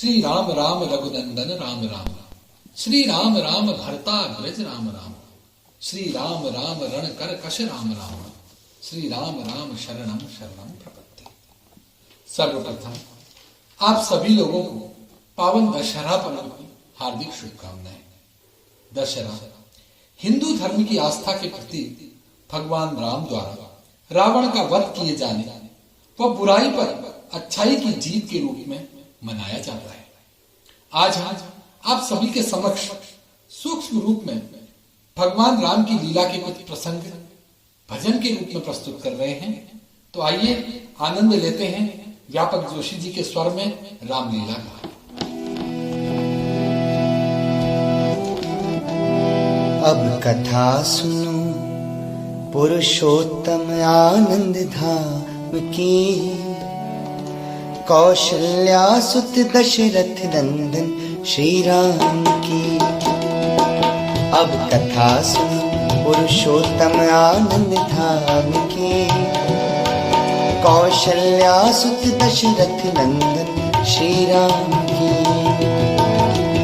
श्री राम राम रघुनंदन राम राम, श्री राम राम भरता ब्रज राम राम, श्री राम राम रण कर कश राम राम, श्री राम राम शरणम शरणम प्रपत्ति। सर्वप्रथम आप सभी लोगों को पावन दशहरा पर्व की हार्दिक शुभकामनाएं। दशहरा हिंदू धर्म की आस्था के प्रति भगवान राम द्वारा रावण का वध किए जाने व बुराई पर अच्छाई की जीत के रूप में मनाया जाता है। आज हम आप सभी के समक्ष सूक्ष्म रूप में भगवान राम की लीला के कुछ प्रसंग भजन के रूप में प्रस्तुत कर रहे हैं। तो आइए आनंद लेते हैं व्यापक जोशी जी के स्वर में रामलीला का। अब कथा सुनो पुरुषोत्तम आनंद धाम की, कौशल्या सुत दशरथ नंदन श्री राम की। अब कथा सुनो पुरुषोत्तम आनंद धाम की, कौशल्या सुत दशरथ नंदन श्री राम की।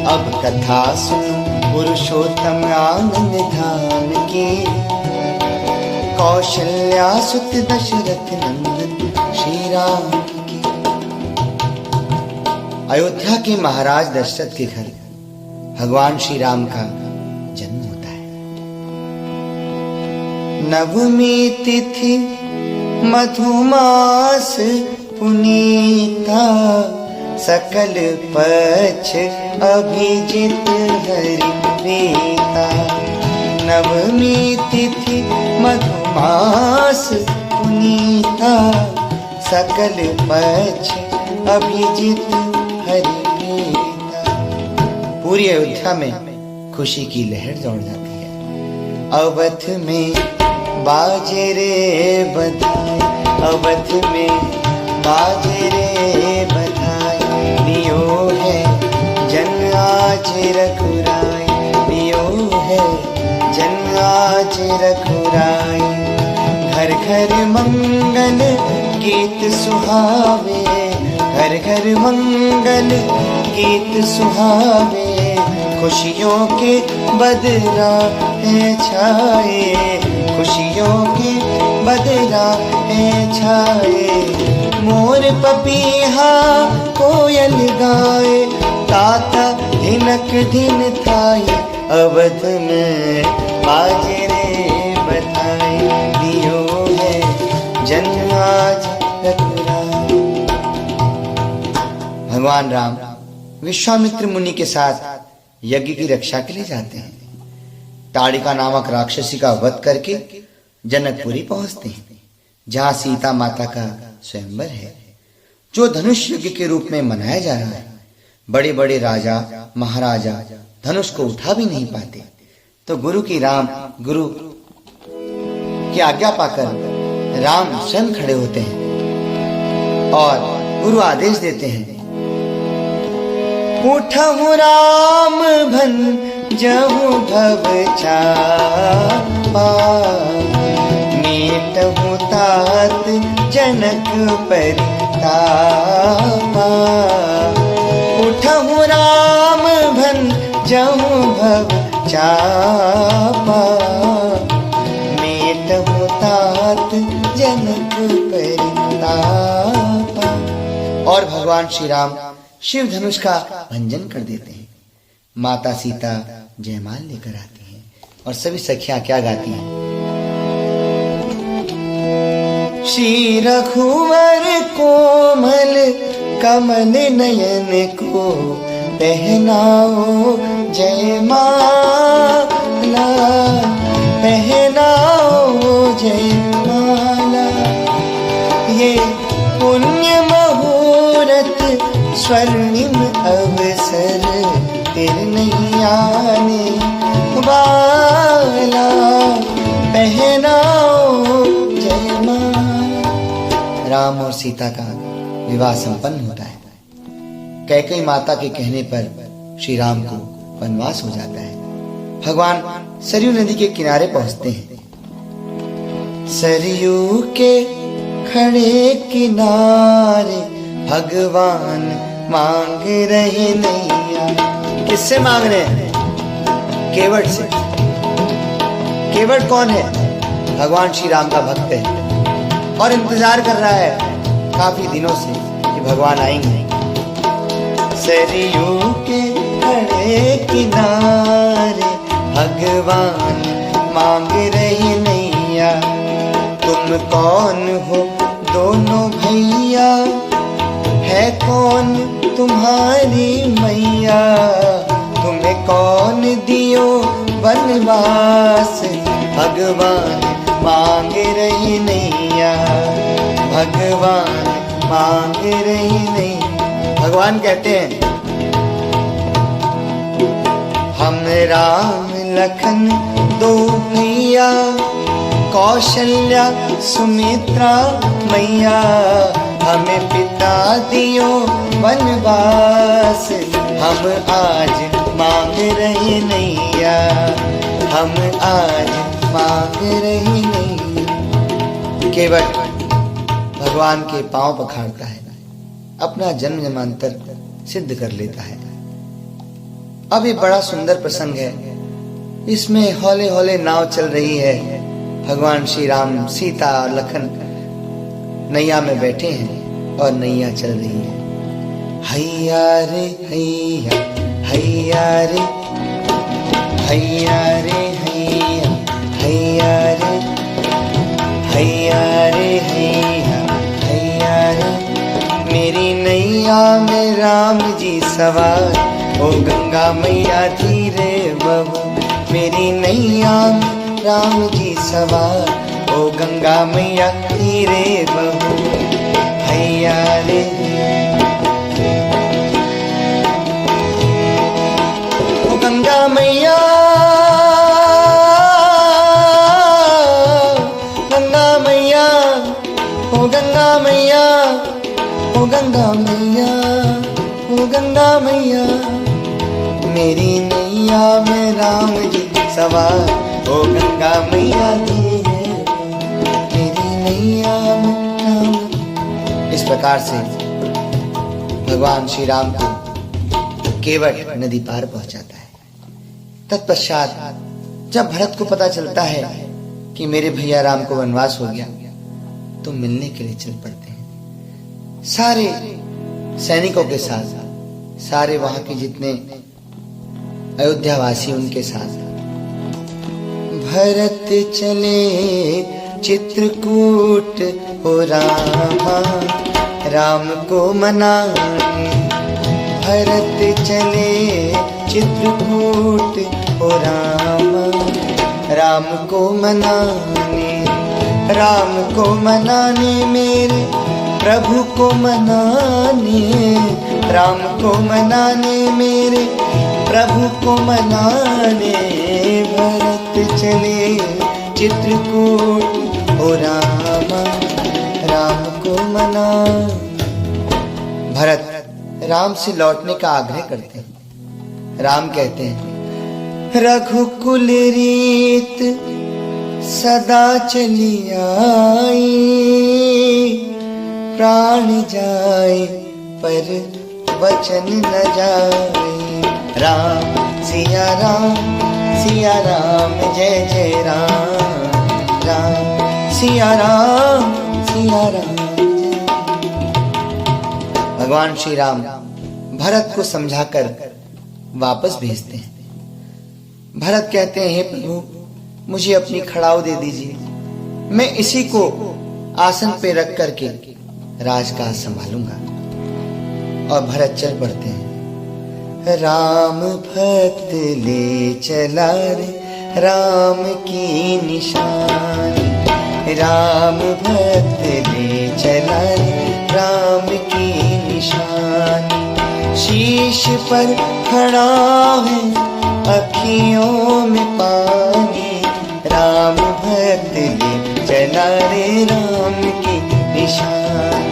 अब कथा सुनो पुरुषोत्तम आनंद धाम की, कौशल्या सुत दशरथ नंदन श्री राम की। अयोध्या के महाराज दशरथ के घर भगवान श्री राम का जन्म होता है। नवमी तिथि मधुमास पुनीता, सकल पक्ष अभिजित हरि प्रीता। नवमी तिथि मधुमास पुनीता, सकल पक्ष अभिजित हरि प्रीता। पूरी अयोध्या में खुशी की लहर दौड़ जाती है। अवध में बाजे रे बधाई, अवध में बाजे रे बधाई। लियो है जन आज रघुराई, लियो है जन आज रघुराई। घर घर मंगल गीत सुहावे, घर घर मंगल गीत सुहावे। खुशियों के बदला है छाए, खुशियों के बदला है छाए। मोर पपीहा कोयल गाए, ताता धिनक धिन थाई। अवध में बाजे रे बधाई, लियो है जन्म आज रघुराई। भगवान राम विश्वामित्र मुनि के साथ यज्ञ की रक्षा के लिए जाते हैं। ताड़िका नामक राक्षसी का वध करके जनकपुरी पहुंचते हैं, जहां सीता माता का स्वयंवर है, जो धनुष यज्ञ के रूप में मनाया जा रहा है। बड़े बड़े राजा महाराजा धनुष को उठा भी नहीं पाते, तो गुरु की आज्ञा पाकर राम स्वयं खड़े होते हैं और गुरु आदेश देते हैं, उठहु राम भन जहु भव चापा। मेटहु तात जनक परितापा। उठहु राम भन जहु भव चापा। मेटहु तात जनक परितापा। और भगवान श्री राम शिव धनुष का भंजन कर देते हैं। माता सीता जयमाल लेकर आती हैं और सभी सखियां क्या गाती हैं? श्री रघुवर कोमल कमल नयन को पहनाओ जयमाला, पहनाओ जयमाला। ये पुण्य मुहूर्त स्वर्णिम अवसर तेरे नहीं आने वाला, पहनाओ जयमाला। राम और सीता का विवाह संपन्न होता है। कैकेयी माता के कहने पर श्री राम को वनवास हो जाता है। भगवान सरयू नदी के किनारे पहुंचते हैं। सरयू के खड़े किनारे भगवान मांग रहे नैया। किससे मांग रहे हैं? केवट से। केवट कौन है? भगवान श्री राम का भक्त है और इंतजार कर रहा है काफी दिनों से कि भगवान आएंगे। सरयू के खड़े किनारे भगवान मांग रहे नैया। तुम कौन हो दोनों भैया, है कौन तुम्हारी मैया? तुम्हें कौन दियो वनवास, भगवान मांग रही नैया। भगवान मांग रही नैया। भगवान कहते हैं हम राम लखन दो भैया, कौशल्या सुमित्रा मैया। हमें पिता दियो वनवास, हम आज मांग रहे नैया। हम आज मांग रहे नैया। केवट भगवान के पांव पखाड़ता है, अपना जन्म जन्मांतर सिद्ध कर लेता है। अब ये बड़ा सुंदर प्रसंग है। इसमें हौले हौले नाव चल रही है। भगवान श्री राम, सीता और लखन नैया में बैठे हैं और नैया चल रही है। हैया रे हैया, हैया रे, हैया रे हैया, हैया रे, हैया रे हैया, हैया रे। मेरी नैया में राम जी सवार, ओ गंगा मैया धीरे बहो। मेरी नैया में राम जी सवार, ओ गंगा मैया धीरे बहो। हैया रे, ओ गंगा मैया, गंगा मैया, ओ गंगा मैया, ओ गंगा मैया, ओ गंगा मैया। मेरी नैया में राम जी सवार, ओ गंगा मैया धीरे, मेरी नैया में राम। इस प्रकार से भगवान श्री राम को केवट नदी पार पहुंचाता है। तत्पश्चात जब भरत को पता चलता है कि मेरे भैया राम को वनवास हो गया, तो मिलने के लिए चल पड़ते हैं सारे सैनिकों के साथ, सारे वहां के जितने अयोध्यावासी उनके साथ। भरत चले चित्रकूट, हो रामा राम को मनाने। भरत चले चित्रकूट, हो रामा राम को मनाने। राम को मनाने, मेरे प्रभु को मनाने। राम को मनाने, मेरे प्रभु को मनाने। भरत चले चित्रकूट, ओ रामा राम को मना। भरत राम से लौटने का आग्रह करते हैं। राम कहते हैं रघुकुल रीत सदा चली आई। प्राण जाए पर वचन न जाए। राम सिया राम, सिया राम जय जय राम। राम सिया राम, सिया राम जय। भगवान श्री राम भरत को समझाकर वापस भेजते हैं। भरत कहते हैं हे प्रभु, मुझे अपनी खड़ाऊ दे दीजिए, मैं इसी को आसन पे रख करके राजकाज संभालूंगा। और भरत चल पड़ते हैं। राम भक्त ले चला रे राम की निशानी। राम भक्त ले चला रे राम की निशानी। शीश पर खड़ा है अखियों में पानी। राम भक्त ले चला रे राम की निशानी।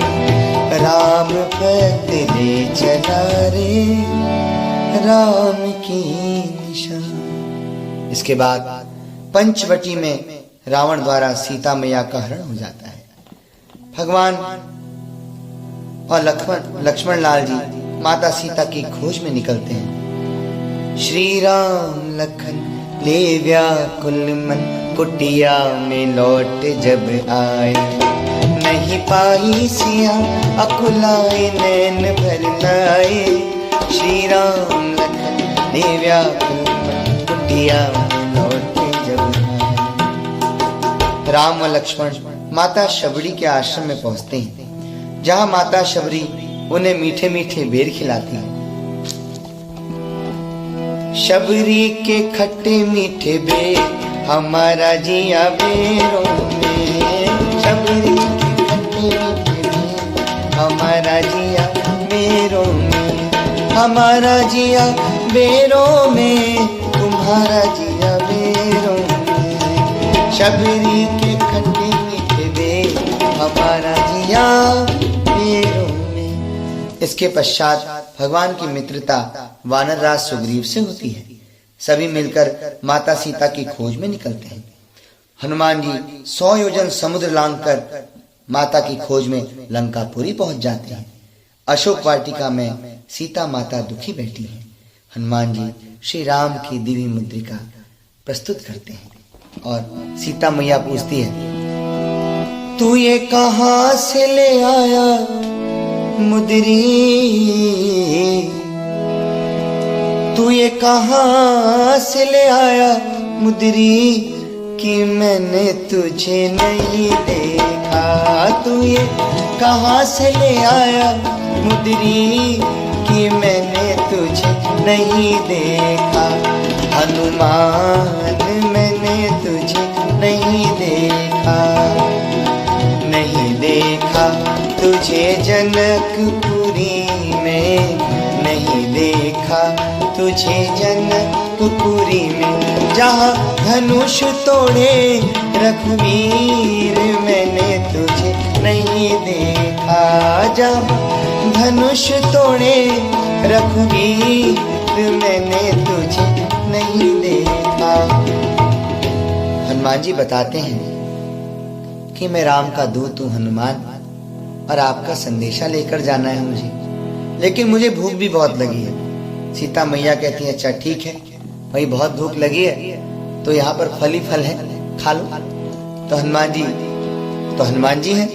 राम भक्त ले चला रे राम की निशानी। इसके बाद पंचवटी में रावण द्वारा सीता मैया का हरण हो जाता है। भगवान और लक्ष्मण लाल जी माता सीता की खोज में निकलते हैं। श्री राम लखन ले व्याकुल मन, कुटिया में लौट जब आए। नहीं पाई सिया अकुलाए, नैन भर लाए। श्री राम लखन ले व्याकुल मन, कुटिया में लौट जब आए। राम व लक्ष्मण माता शबरी के आश्रम में पहुंचते हैं, जहां माता शबरी उन्हें मीठे मीठे बेर खिलाती है। शबरी के खट्टे मीठे बेर हमारा जिया बेरों में। शबरी के खट्टे मीठे बेर हमारा जिया बेरों में। हमारा जिया बेरों में, तुम्हारा जिया बेरों में। शबरी के खट्टे मीठे बेर हमारा जिया बेरों में। इसके पश्चात भगवान की मित्रता वानरराज सुग्रीव से होती है। सभी मिलकर माता सीता की खोज में निकलते हैं। हनुमान जी 100 योजन समुद्र लांघकर माता की खोज में लंकापुरी पहुंच जाते हैं। अशोक वाटिका में सीता माता दुखी बैठी है। हनुमान जी श्री राम की दिव्य मुद्रिका प्रस्तुत करते हैं और सीता मैया पूछती है, तू ये कहां से ले आया मुदरी? तू ये कहां से ले आया मुदरी, कि मैंने तुझे नहीं देखा। तू ये कहां से ले आया मुदरी, कि मैंने तुझे नहीं देखा। हनुमान मैंने तुझे नहीं देखा। नहीं देखा तुझे जनकपुरी में, नहीं देखा तुझे जनकपुरी में। जहाँ धनुष तोड़े रघुवीर, मैंने तुझे नहीं देखा। जहाँ धनुष तोड़े रघुवीर, मैंने तुझे नहीं देखा। हनुमान जी बताते हैं कि मैं राम का दूत हूँ हनुमान, और आपका संदेशा लेकर जाना है मुझे, लेकिन मुझे भूख भी बहुत लगी है। सीता मैया कहती है, अच्छा ठीक है भाई, बहुत भूख लगी है तो यहाँ पर फल ही फल है, खा लो। तो हनुमान जी हैं,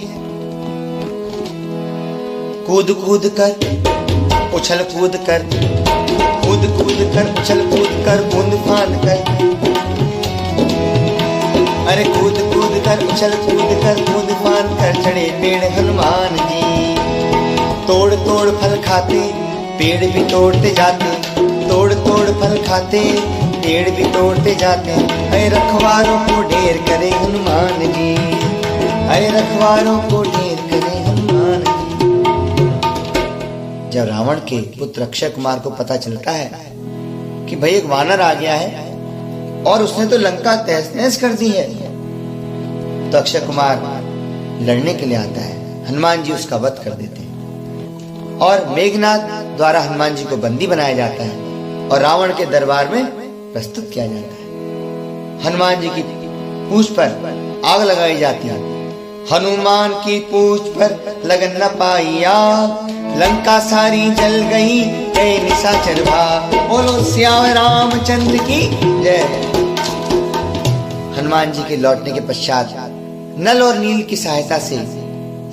कूद कूद कर उछल कूद कर, कूद कूद कर उछल कूद कर, बूंद फान कर। अरे कूद कूद कर उछल कूद कर, बूंद फान कर चढ़े पेड़ हनुमान जी। तोड़ तोड़ फल खाते पेड़ भी तोड़ते जाते, तोड़ तोड़ फल खाते पेड़ भी तोड़ते जाते। अरे रखवारों को ढेर करे हनुमान जी, अरे रखवारों को ढेर करे हनुमान जी। जब रावण के पुत्र अक्षय कुमार को पता चलता है कि भाई एक वानर आ गया है और उसने तो लंका तहस नहस कर दी है, तो अक्षय कुमार लड़ने के लिए आता है। हनुमान जी उसका वध कर देते हैं और मेघनाद द्वारा हनुमान जी को बंदी बनाया जाता है और रावण के दरबार में प्रस्तुत किया जाता है। हनुमान जी की पूंछ पर आग लगाई जाती है। हनुमान की पूंछ पर लगन न पाई आग, लंका सारी जल गई जय निशाचर भाग। बोलो श्याम रामचंद्र की जय। हनुमान जी के लौटने के पश्चात नल और नील की सहायता से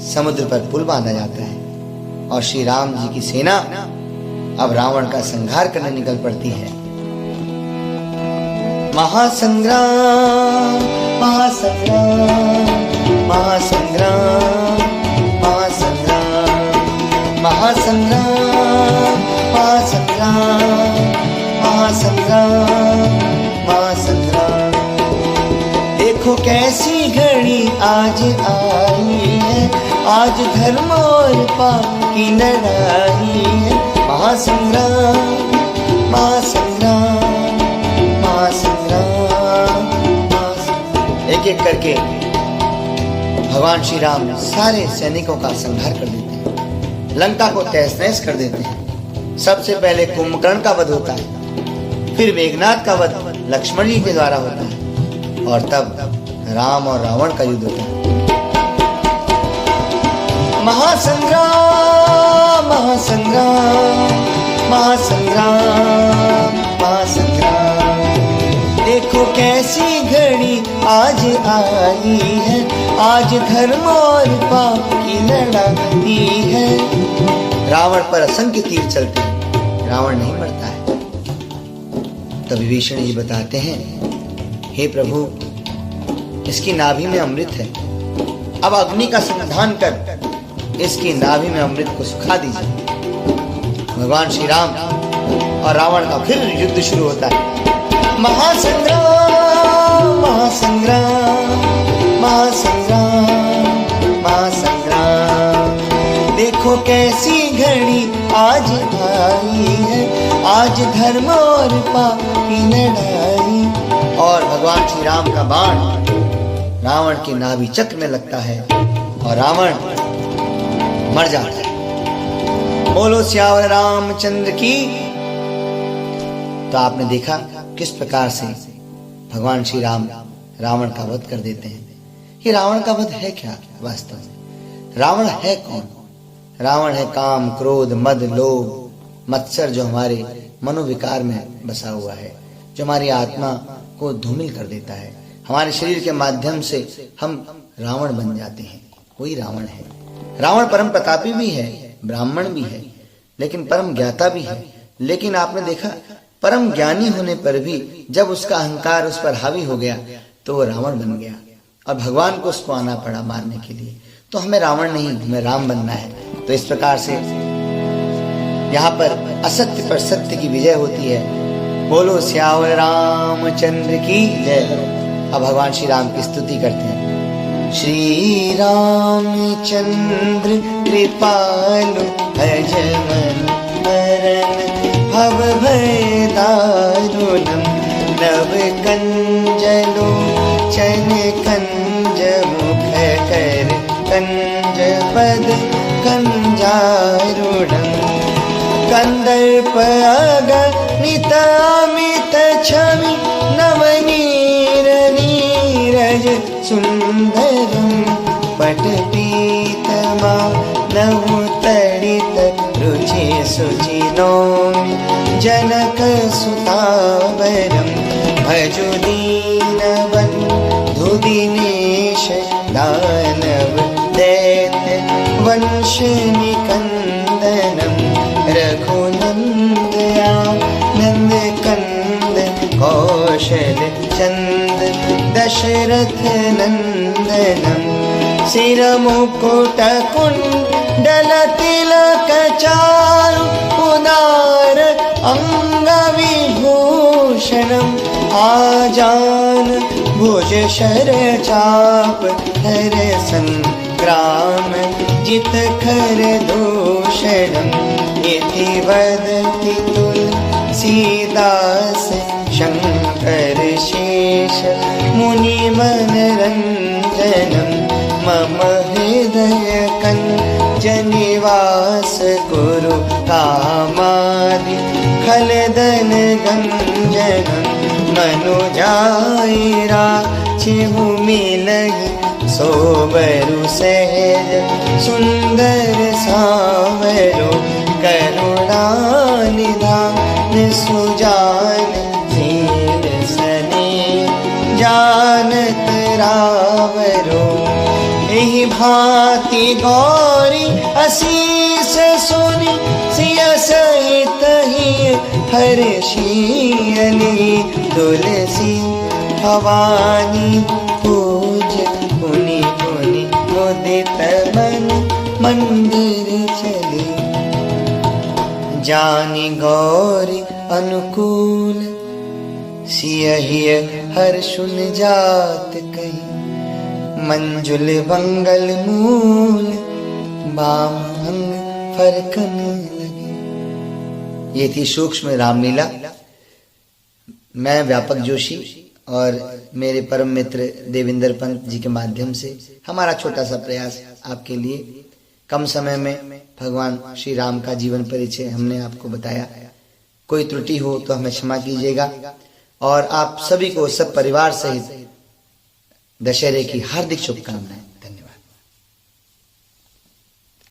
समुद्र पर पुल बांधा जाता है और श्री राम जी की सेना अब रावण का संहार करने निकल पड़ती है। महासंग्राम महासंग्राम महासंग्राम महासंग्राम महासंग्राम महासंग्राम महासंग्राम महासंग्राम। देखो कैसी घड़ी आज आई है, आज धर्म और पाप की लड़ाई है। महासंग्राम महासंग्राम महासंग्राम महासंग्राम। एक एक करके भगवान श्री राम सारे सैनिकों का संहार कर देते हैं, लंका को तहस नहस कर देते हैं। सबसे पहले कुंभकर्ण का वध होता है, फिर मेघनाद का वध लक्ष्मण जी के द्वारा होता है और तब राम और रावण का युद्ध होता है। महासंग्राम महासंग्राम महासंग्राम महासंग्राम। देखो कैसी घड़ी आज आई है, आज धर्म और पाप की लड़ाई है। रावण पर असंख्य तीर चलते हैं, रावण नहीं मरता है। तब विभीषण ये बताते हैं, हे प्रभु, इसकी नाभि में अमृत है, अब अग्नि का समाधान कर इसकी नाभि में अमृत को सुखा दीजिए। भगवान श्री राम और रावण का फिर युद्ध शुरू होता है। महासंग्राम महासंग्राम महासंग्राम महासंग्राम। देखो कैसी घड़ी आज आई है, आज धर्म और पाप की लड़ाई। और भगवान श्री राम का बाण रावण के नाभि चक्र में लगता है और रावण मर जाता है। बोलो सियावर रामचंद्र की। तो आपने देखा किस प्रकार से भगवान श्री राम रावण का वध कर देते हैं। ये रावण का वध है क्या वास्तव में? रावण है कौन? रावण है काम, क्रोध, मद, लोभ, मत्सर, जो हमारे मनोविकार में बसा हुआ है, जो हमारी आत्मा को धूमिल कर देता है। हमारे शरीर के माध्यम से हम रावण बन जाते हैं, वही रावण है। रावण परम प्रतापी भी है, ब्राह्मण भी है, लेकिन परम ज्ञाता भी है। लेकिन आपने देखा, परम ज्ञानी होने पर भी जब उसका अहंकार उस पर हावी हो गया तो वो रावण बन गया और भगवान को उसको आना पड़ा मारने के लिए। तो हमें रावण नहीं, हमें राम बनना है। तो इस प्रकार से यहाँ पर असत्य पर सत्य की विजय होती है। बोलो सियावर रामचंद्र की जय। अब भगवान श्री राम की स्तुति करते हैं। श्री रामचंद्र कृपालु भजमन हरन भव भय दारुणम नव कंजलो चन कंज मुख कर कंज पद कंजारुणम कंदर्प अगणित अमित छवि नवनीर नीरज सुंदरम पटपीतमा नवतड़ित रुचि सुचि नौमि जनक सुतावरम भजो दीनबन्धु दिनेश दानव दैत्य वंश निकंदनम रघुनंदया नंद कंद कौशल चंद दशरथ नंदनम सिर मुकुट कुंडल तिलक चारु उदार अंग विभूषणम आजान भुज शर चाप धर संग्राम जित खर दूषणम इति वदति तुलसीदास शंकर शेष मुनि मनरंजनम मम हृदय कंजनिवास कुरु कामादि खलदन गंजनम मनुजाईरा चिहु मिलहि सोबरु सहज सुंदर सावरो करुणा निधान सुजान शील सने जानत रावरो एहि भांति गौरी असीस सुनि सिय सहित ही हर्षियली तुलसी भवानी पूज पुनि पुनि मुदित मन मंदिर चले जानी गौरी अनुकूल सियहि हर्षुन जात कही मंजुल मंगल मूल बाम अंग फरकन लगे। ये थी सूक्ष्म रामलीला। मैं व्यापक जोशी और मेरे परम मित्र देवेंद्र पंत जी के माध्यम से हमारा छोटा सा प्रयास आपके लिए कम समय में भगवान श्री राम का जीवन परिचय हमने आपको बताया। कोई त्रुटि हो तो हमें क्षमा कीजिएगा और आप सभी को सब परिवार सहित दशहरे की हार्दिक शुभकामनाएं।